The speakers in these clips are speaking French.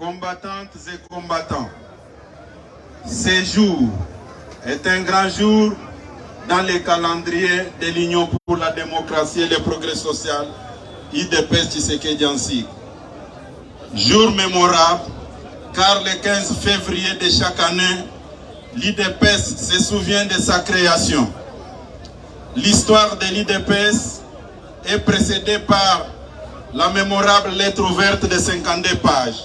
combattantes et combattants, ce jour est un grand jour dans le calendrier de l'Union pour la démocratie et le progrès social, UDPS Tshisekedi Ansik. Jour mémorable, car le 15 février de chaque année, l'UDPS se souvient de sa création. L'histoire de l'UDPS est précédée par la mémorable lettre ouverte de 52 pages,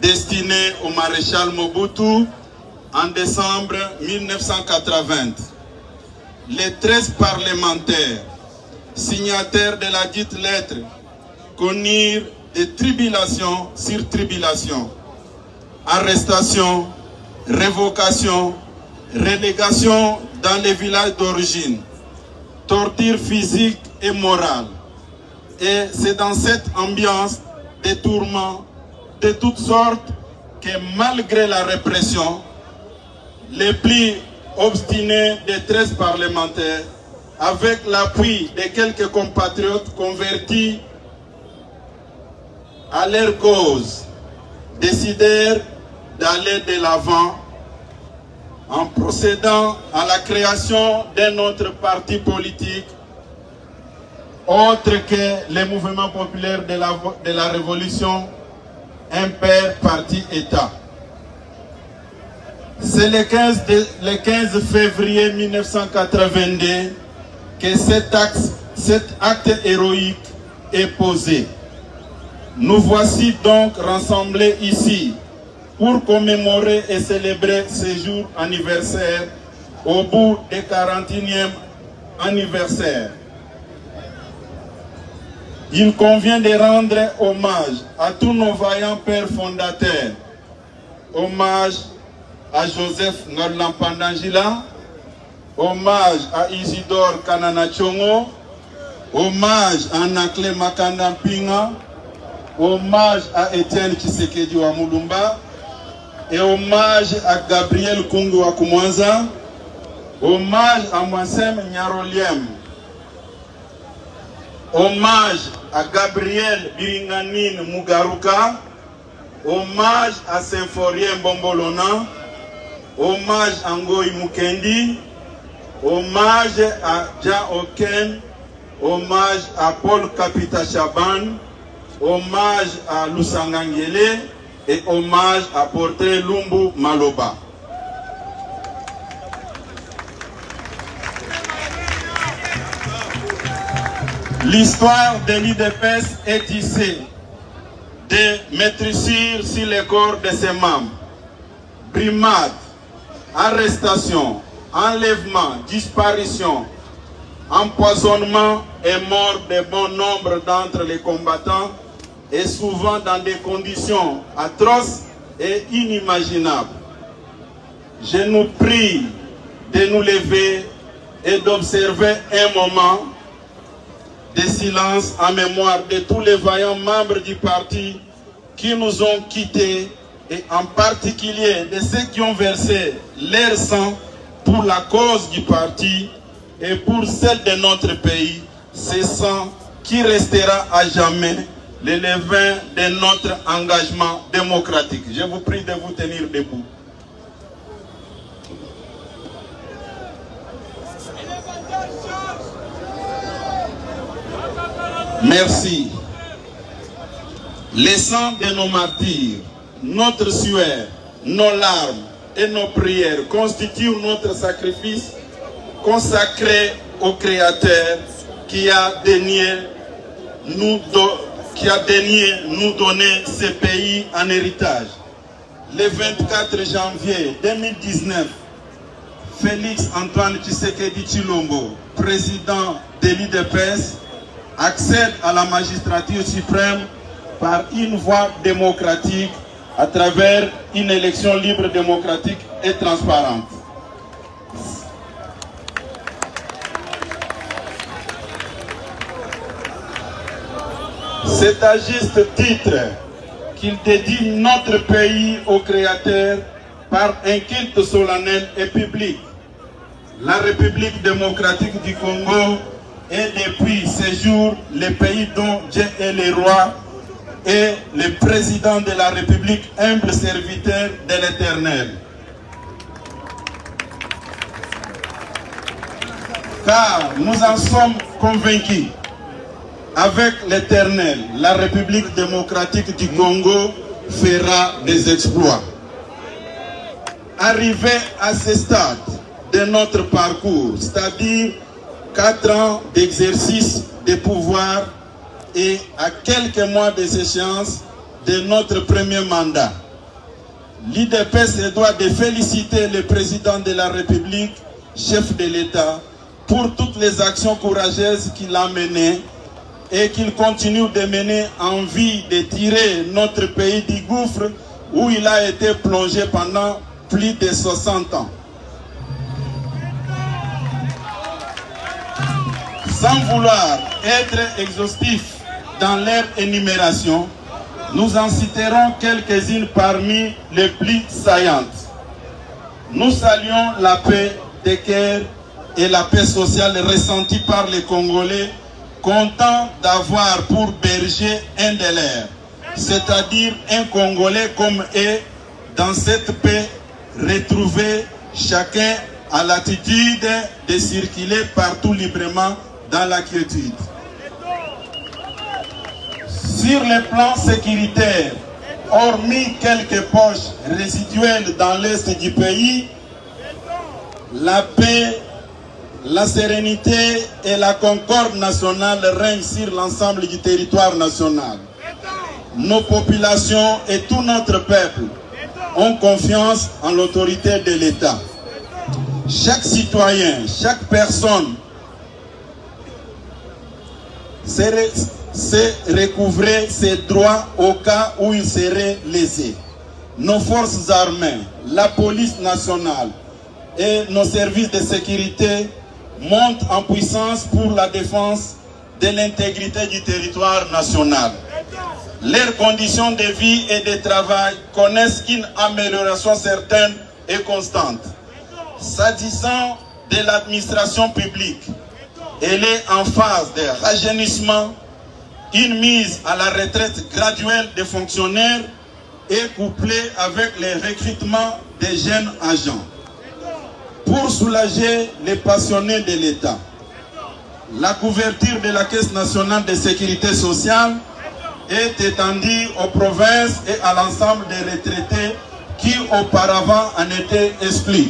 destinée au maréchal Mobutu en décembre 1980. Les 13 parlementaires signataires de la dite lettre connurent des tribulations sur tribulations, arrestations, révocations, relégation dans les villages d'origine, torture physique et morale. Et c'est dans cette ambiance de tourments de toutes sortes que malgré la répression, les plus obstinés des 13 parlementaires, avec l'appui de quelques compatriotes convertis à leur cause, décidèrent d'aller de l'avant en procédant à la création d'un autre parti politique autre que les mouvements populaires de la Révolution, un père parti-État. C'est le 15 février 1982 que cet acte héroïque est posé. Nous voici donc rassemblés ici pour commémorer et célébrer ce jour anniversaire au bout du 41e anniversaire. Il convient de rendre hommage à tous nos vaillants pères fondateurs. Hommage à Joseph Ngalampandangila, hommage à Isidore Kananachongo, hommage à Nakle Makandampinga, hommage à Étienne Tshisekedi wa Mulumba et hommage à Gabriel Kungu wa Kumwanza, hommage à Mwasem Nyaroliem, hommage à Gabriel Biringanine Mugaruka, hommage à Symphorien Bombolona, hommage à Ngoy Mukendi, hommage à Jean Oken, hommage à Paul Kapita Chaban, hommage à Lusangangele et hommage à Portrait Lumbu Maloba. L'histoire de l'UDPS est tissée de maîtrisures sur le corps de ses membres. Brimades, arrestations, enlèvements, disparitions, empoisonnement et mort de bon nombre d'entre les combattants et souvent dans des conditions atroces et inimaginables. Je nous prie de nous lever et d'observer un moment de silence en mémoire de tous les vaillants membres du parti qui nous ont quittés et en particulier de ceux qui ont versé leur sang pour la cause du parti et pour celle de notre pays, ce sang qui restera à jamais le levain de notre engagement démocratique. Je vous prie de vous tenir debout. Merci. Le sang de nos martyrs, notre sueur, nos larmes et nos prières constituent notre sacrifice consacré au Créateur qui a daigné nous donner ce pays en héritage. Le 24 janvier 2019, Félix Antoine Tshisekedi Tshilombo, président de l'UDPS, accède à la magistrature suprême par une voie démocratique à travers une élection libre, démocratique et transparente. C'est à juste titre qu'il dédie notre pays au Créateur par un culte solennel et public. La République démocratique du Congo est depuis ce jour le pays dont Dieu est le roi et le président de la République, humble serviteur de l'Éternel. Car nous en sommes convaincus, avec l'Éternel, la République démocratique du Congo fera des exploits. Arrivé à ce stade de notre parcours, c'est-à-dire 4 ans d'exercice de pouvoir et à quelques mois des échéances de notre premier mandat, l'IDP se doit de féliciter le président de la République, chef de l'État, pour toutes les actions courageuses qu'il a menées et qu'il continue de mener en vue de tirer notre pays du gouffre où il a été plongé pendant plus de 60 ans. Sans vouloir être exhaustif dans leur énumération, nous en citerons quelques-unes parmi les plus saillantes. Nous saluons la paix de cœur et la paix sociale ressentie par les Congolais, contents d'avoir pour berger un de leurs, c'est-à-dire un Congolais comme eux, dans cette paix, retrouver chacun à l'attitude de circuler partout librement dans la quiétude. Sur le plan sécuritaire, hormis quelques poches résiduelles dans l'est du pays, la paix, la sérénité et la concorde nationale règnent sur l'ensemble du territoire national. Nos populations et tout notre peuple ont confiance en l'autorité de l'État. Chaque citoyen, chaque personne sait recouvrer ses droits au cas où il serait lésé. Nos forces armées, la police nationale et nos services de sécurité montent en puissance pour la défense de l'intégrité du territoire national. Leurs conditions de vie et de travail connaissent une amélioration certaine et constante. S'agissant de l'administration publique, elle est en phase de rajeunissement, une mise à la retraite graduelle des fonctionnaires est couplée avec le recrutement des jeunes agents. Pour soulager les passionnés de l'État, la couverture de la Caisse nationale de sécurité sociale est étendue aux provinces et à l'ensemble des retraités qui auparavant en étaient exclus.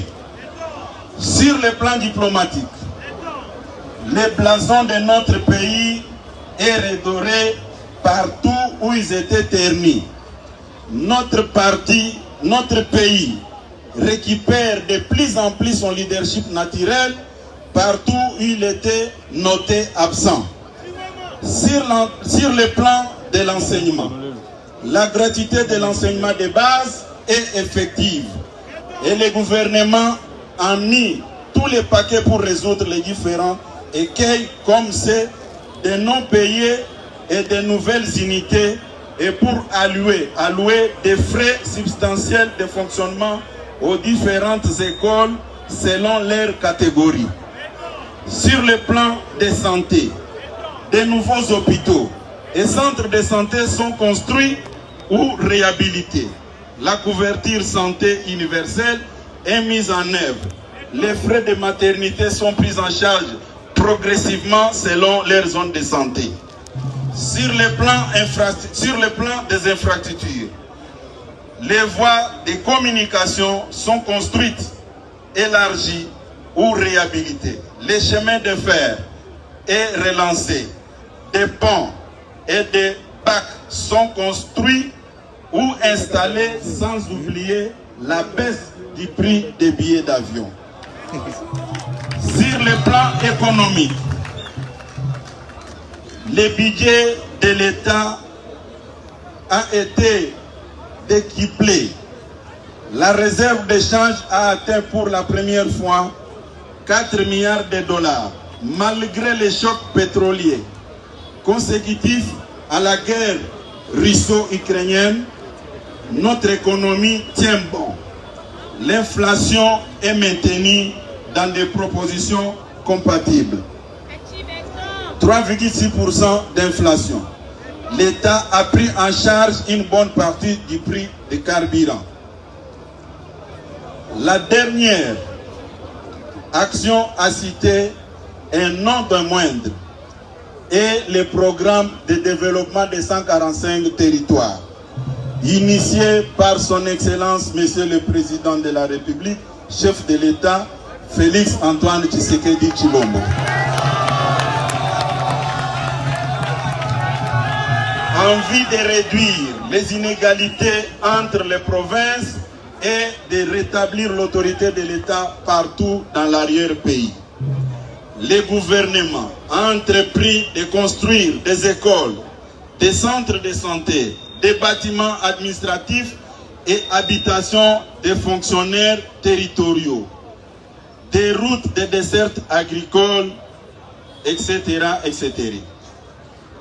Sur le plan diplomatique, les blasons de notre pays est redoré partout où ils étaient ternis. Notre pays récupère de plus en plus son leadership naturel partout où il était noté absent. Sur le plan de l'enseignement, la gratuité de l'enseignement de base est effective et le gouvernement a mis tous les paquets pour résoudre les différents écueils comme c'est de non payés et de nouvelles unités et pour allouer des frais substantiels de fonctionnement aux différentes écoles selon leurs catégories. Sur le plan de santé, de nouveaux hôpitaux et centres de santé sont construits ou réhabilités. La couverture santé universelle est mise en œuvre. Les frais de maternité sont pris en charge progressivement selon leurs zones de santé. Sur le plan des infrastructures, les voies de communication sont construites, élargies ou réhabilitées. Les chemins de fer sont relancés. Des ponts et des bacs sont construits ou installés, sans oublier la baisse du prix des billets d'avion. Sur le plan économique, le budget de l'État a été décuplé. La réserve d'échange a atteint pour la première fois 4 milliards de dollars, malgré les chocs pétroliers consécutifs à la guerre russo-ukrainienne. Notre économie tient bon. L'inflation est maintenue dans des propositions compatibles. 3,6% d'inflation. l'État a pris en charge une bonne partie du prix des carburants. La dernière action à citer est non de moindre et le programme de développement des 145 territoires, initié par son Excellence, Monsieur le Président de la République, chef de l'État, Félix Antoine Tshisekedi Tshilombo. En vue de réduire les inégalités entre les provinces et de rétablir l'autorité de l'État partout dans l'arrière-pays. Le gouvernement a entrepris de construire des écoles, des centres de santé, des bâtiments administratifs et habitations des fonctionnaires territoriaux, des routes de dessertes agricoles, etc., etc.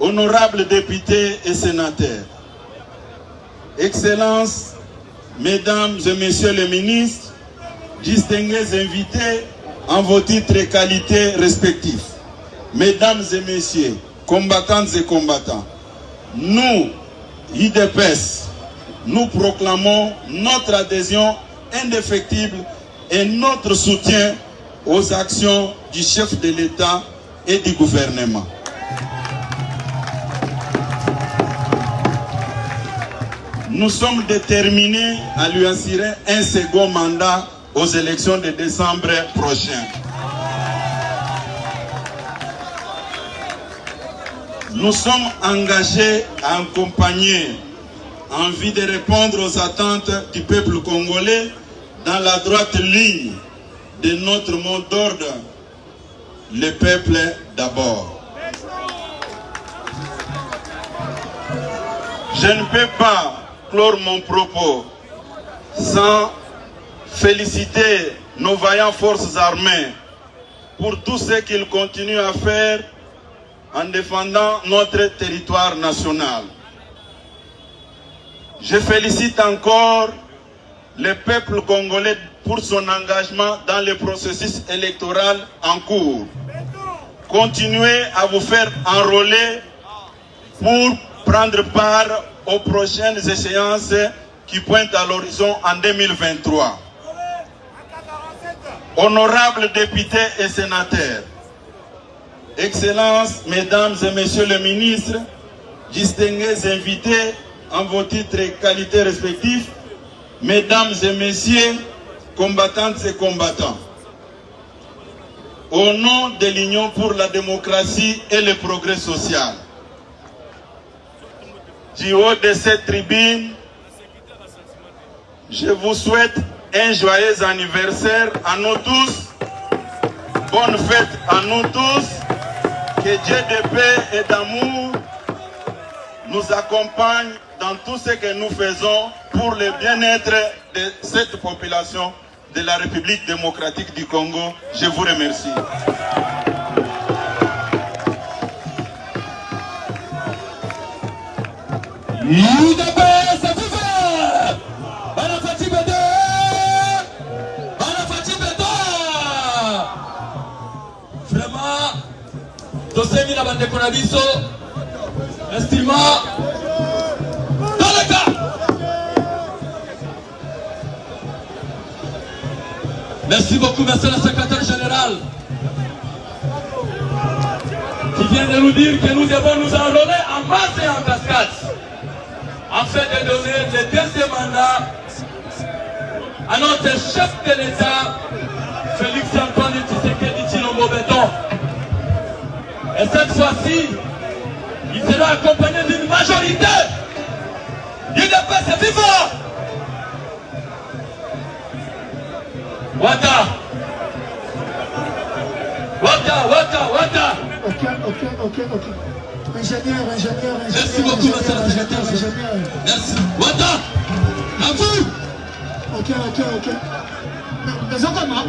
Honorables députés et sénateurs, Excellences, Mesdames et Messieurs les ministres, distingués invités en vos titres et qualités respectifs, Mesdames et Messieurs, combattantes et combattants, nous, UDPS, nous proclamons notre adhésion indéfectible et notre soutien aux actions du chef de l'État et du gouvernement. Nous sommes déterminés à lui assurer un second mandat aux élections de décembre prochain. Nous sommes engagés à accompagner en vue de répondre aux attentes du peuple congolais dans la droite ligne de notre mot d'ordre, le peuple d'abord. Je ne peux pas clore mon propos sans féliciter nos vaillantes forces armées pour tout ce qu'ils continuent à faire en défendant notre territoire national. Je félicite encore le peuple congolais pour son engagement dans le processus électoral en cours. Continuez à vous faire enrôler pour prendre part aux prochaines échéances qui pointent à l'horizon en 2023. Honorables députés et sénateurs, Excellences, Mesdames et Messieurs les ministres, distingués invités en vos titres et qualités respectifs, Mesdames et Messieurs, combattantes et combattants, au nom de l'Union pour la démocratie et le progrès social, du haut de cette tribune, je vous souhaite un joyeux anniversaire à nous tous, bonne fête à nous tous, que Dieu de paix et d'amour nous accompagne dans tout ce que nous faisons pour le bien-être de cette population de la République démocratique du Congo. Je vous remercie. Vraiment, tosemi na bandeko na biso, estima dans le cas. Merci beaucoup, monsieur le secrétaire général, qui vient de nous dire que nous devons nous enrôler en masse et en cascade, afin de donner le deuxième mandat à notre chef de l'État, Félix Antoine Tshisekedi Tshilombo Béton. Et cette fois-ci, il sera accompagné d'une majorité. UDPS viva! Wata! Wata, wata, wata! Ok. Ingénieur. Merci beaucoup, monsieur le secrétaire. Merci. Wata! À vous! Ok. Mais comment?